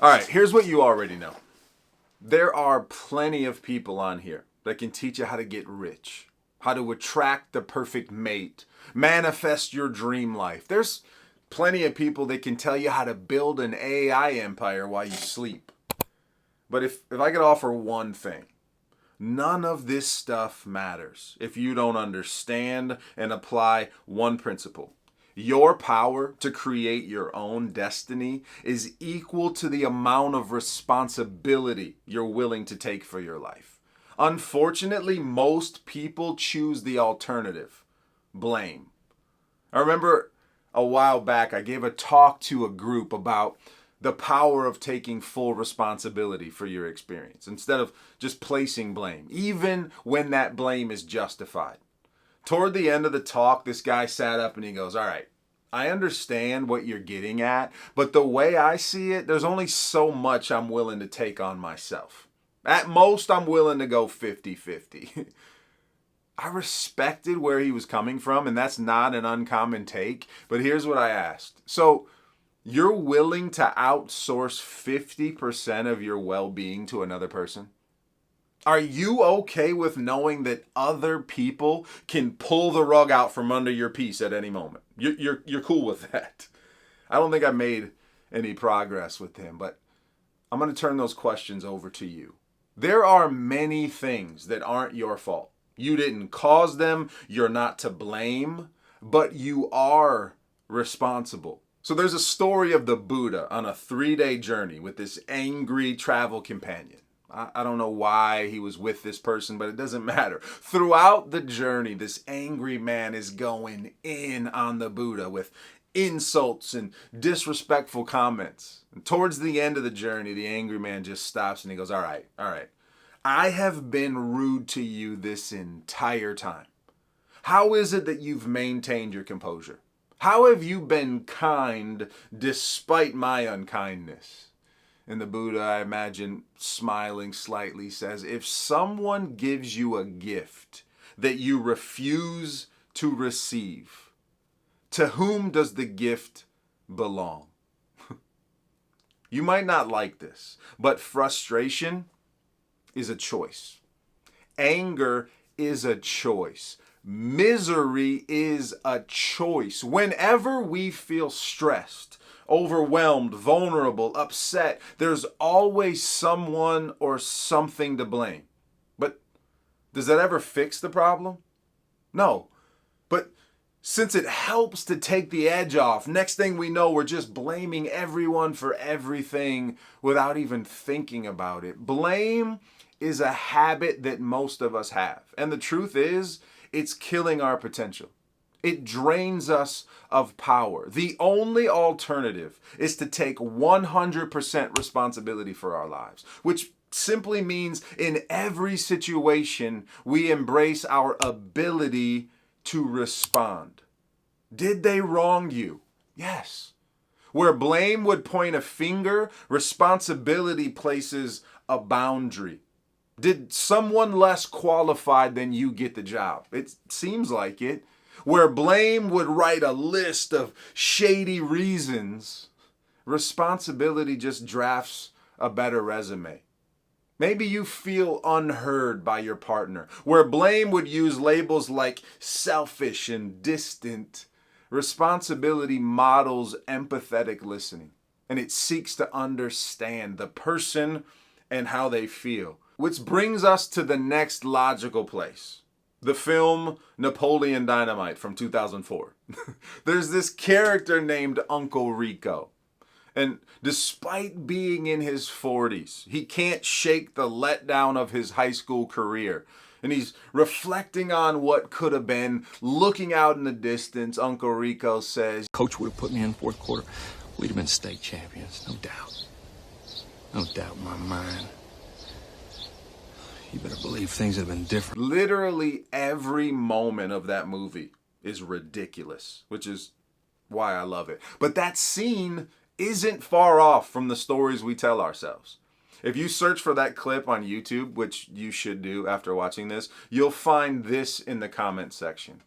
All right, here's what you already know. There are plenty of people on here that can teach you how to get rich, how to attract the perfect mate, manifest your dream life. There's plenty of people that can tell you how to build an AI empire while you sleep. But if I could offer one thing, none of this stuff matters if you don't understand and apply one principle. Your power to create your own destiny is equal to the amount of responsibility you're willing to take for your life. Unfortunately, most people choose the alternative: blame. I remember a while back, I gave a talk to a group about the power of taking full responsibility for your experience instead of just placing blame, even when that blame is justified. Toward the end of the talk, this guy sat up and he goes, "All right, I understand what you're getting at, but the way I see it, there's only so much I'm willing to take on myself. At most, I'm willing to go 50-50." I respected where he was coming from, and that's not an uncommon take. But here's what I asked. So, you're willing to outsource 50% of your well being to another person? Are you okay with knowing that other people can pull the rug out from under your peace at any moment? You're cool with that? I don't think I made any progress with him, but I'm going to turn those questions over to you. There are many things that aren't your fault. You didn't cause them, you're not to blame, but you are responsible. So there's a story of the Buddha on a 3-day journey with this angry travel companion. I don't know why he was with this person, but it doesn't matter. Throughout the journey, this angry man is going in on the Buddha with insults and disrespectful comments. And towards the end of the journey, the angry man just stops and he goes, all right. I have been rude to you this entire time. How is it that you've maintained your composure? How have you been kind despite my unkindness? And the Buddha, I imagine, smiling slightly, says, if someone gives you a gift that you refuse to receive, to whom does the gift belong? You might not like this, but frustration is a choice. Anger is a choice. Misery is a choice. Whenever we feel stressed, overwhelmed, vulnerable, upset, there's always someone or something to blame. But does that ever fix the problem? No. But since it helps to take the edge off, next thing we know, we're just blaming everyone for everything without even thinking about it. Blame is a habit that most of us have. And the truth is, it's killing our potential. It drains us of power. The only alternative is to take 100% responsibility for our lives, which simply means in every situation, we embrace our ability to respond. Did they wrong you? Yes. Where blame would point a finger, responsibility places a boundary. Did someone less qualified than you get the job? It seems like it. Where blame would write a list of shady reasons, responsibility just drafts a better resume. Maybe you feel unheard by your partner. Where blame would use labels like selfish and distant, responsibility models empathetic listening, and it seeks to understand the person and how they feel. Which brings us to the next logical place. The film Napoleon Dynamite from 2004. There's this character named Uncle Rico. And despite being in his 40s, he can't shake the letdown of his high school career. And he's reflecting on what could have been. Looking out in the distance, Uncle Rico says, Coach would have put me in fourth quarter. We'd have been state champions, no doubt. No doubt in my mind. You better believe things would have been different. Literally every moment of that movie is ridiculous, which is why I love it. But that scene isn't far off from the stories we tell ourselves. If you search for that clip on YouTube, which you should do after watching this, you'll find this in the comment section.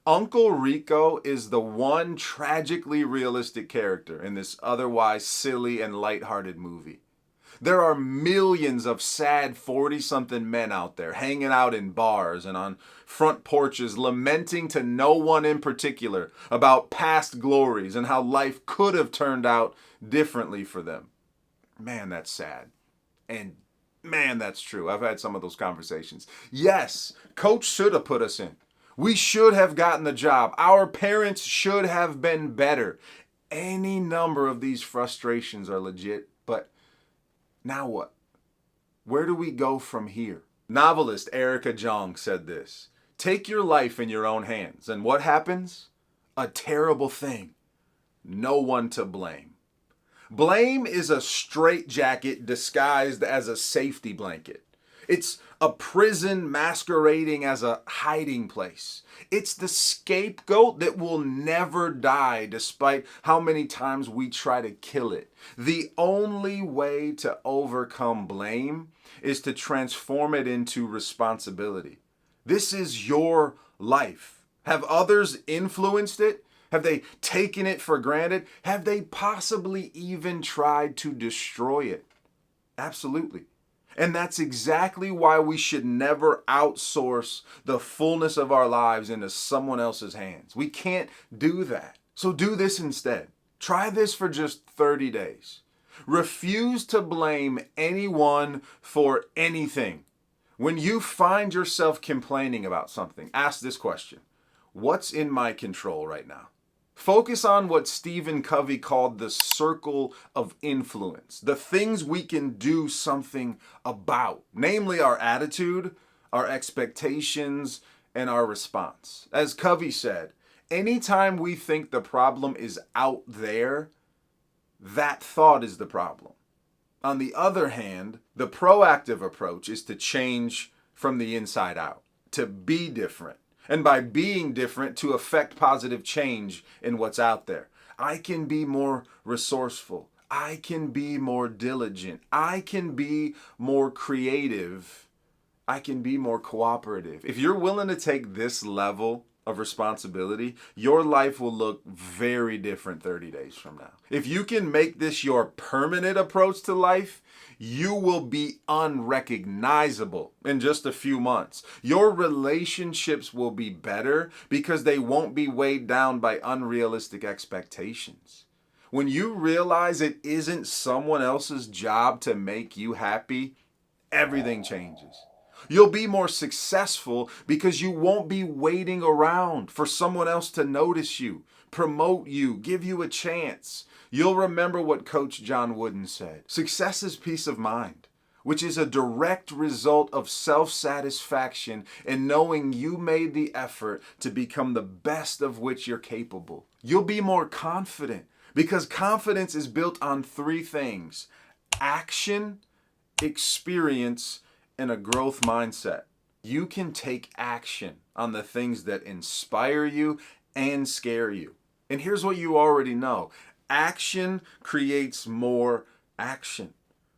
Uncle Rico is the one tragically realistic character in this otherwise silly and lighthearted movie. There are millions of sad 40-something men out there hanging out in bars and on front porches lamenting to no one in particular about past glories and how life could have turned out differently for them. Man, that's sad. And man, that's true. I've had some of those conversations. Yes, coach should have put us in. We should have gotten the job. Our parents should have been better. Any number of these frustrations are legit, but now what? Where do we go from here? Novelist Erica Jong said this: take your life in your own hands, and what happens? A terrible thing. No one to blame. Blame is a straitjacket disguised as a safety blanket. It's a prison masquerading as a hiding place. It's the scapegoat that will never die despite how many times we try to kill it. The only way to overcome blame is to transform it into responsibility. This is your life. Have others influenced it? Have they taken it for granted? Have they possibly even tried to destroy it? Absolutely. And that's exactly why we should never outsource the fullness of our lives into someone else's hands. We can't do that. So do this instead. Try this for just 30 days. Refuse to blame anyone for anything. When you find yourself complaining about something, ask this question: what's in my control right now? Focus on what Stephen Covey called the circle of influence, the things we can do something about, namely our attitude, our expectations, and our response. As Covey said, anytime we think the problem is out there, that thought is the problem. On the other hand, the proactive approach is to change from the inside out, to be different. And by being different, to affect positive change in what's out there. I can be more resourceful. I can be more diligent. I can be more creative. I can be more cooperative. If you're willing to take this level of responsibility, your life will look very different 30 days from now. If you can make this your permanent approach to life, you will be unrecognizable in just a few months. Your relationships will be better because they won't be weighed down by unrealistic expectations. When you realize it isn't someone else's job to make you happy, everything changes. You'll be more successful because you won't be waiting around for someone else to notice you, promote you, give you a chance. You'll remember what Coach John Wooden said: success is peace of mind, which is a direct result of self-satisfaction in knowing you made the effort to become the best of which you're capable. You'll be more confident because confidence is built on three things: action, experience, and a growth mindset. You can take action on the things that inspire you and scare you. And here's what you already know: action creates more action.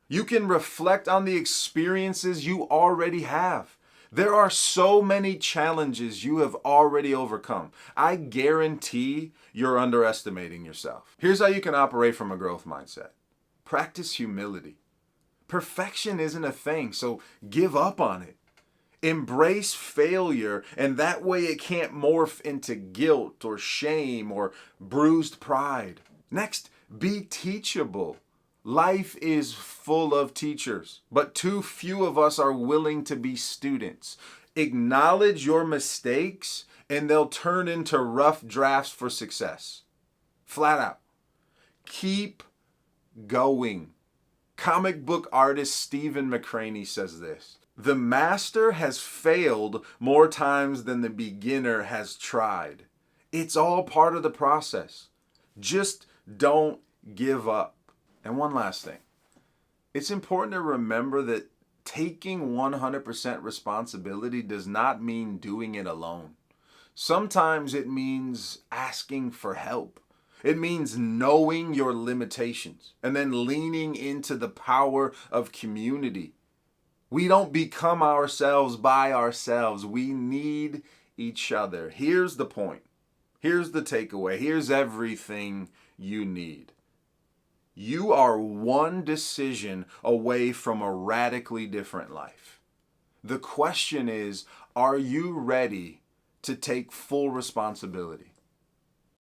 You can reflect on the experiences you already have. There are so many challenges you have already overcome. I guarantee you're underestimating yourself. Here's how you can operate from a growth mindset. Practice humility. Perfection isn't a thing, so give up on it. Embrace failure, and that way it can't morph into guilt or shame or bruised pride. Next, be teachable. Life is full of teachers, but too few of us are willing to be students. Acknowledge your mistakes, and they'll turn into rough drafts for success. Flat out. Keep going. Comic book artist Stephen McCraney says this: the master has failed more times than the beginner has tried. It's all part of the process. Just don't give up. And one last thing. It's important to remember that taking 100% responsibility does not mean doing it alone. Sometimes it means asking for help. It means knowing your limitations and then leaning into the power of community. We don't become ourselves by ourselves. We need each other. Here's the point. Here's the takeaway. Here's everything you need. You are one decision away from a radically different life. The question is, are you ready to take full responsibility?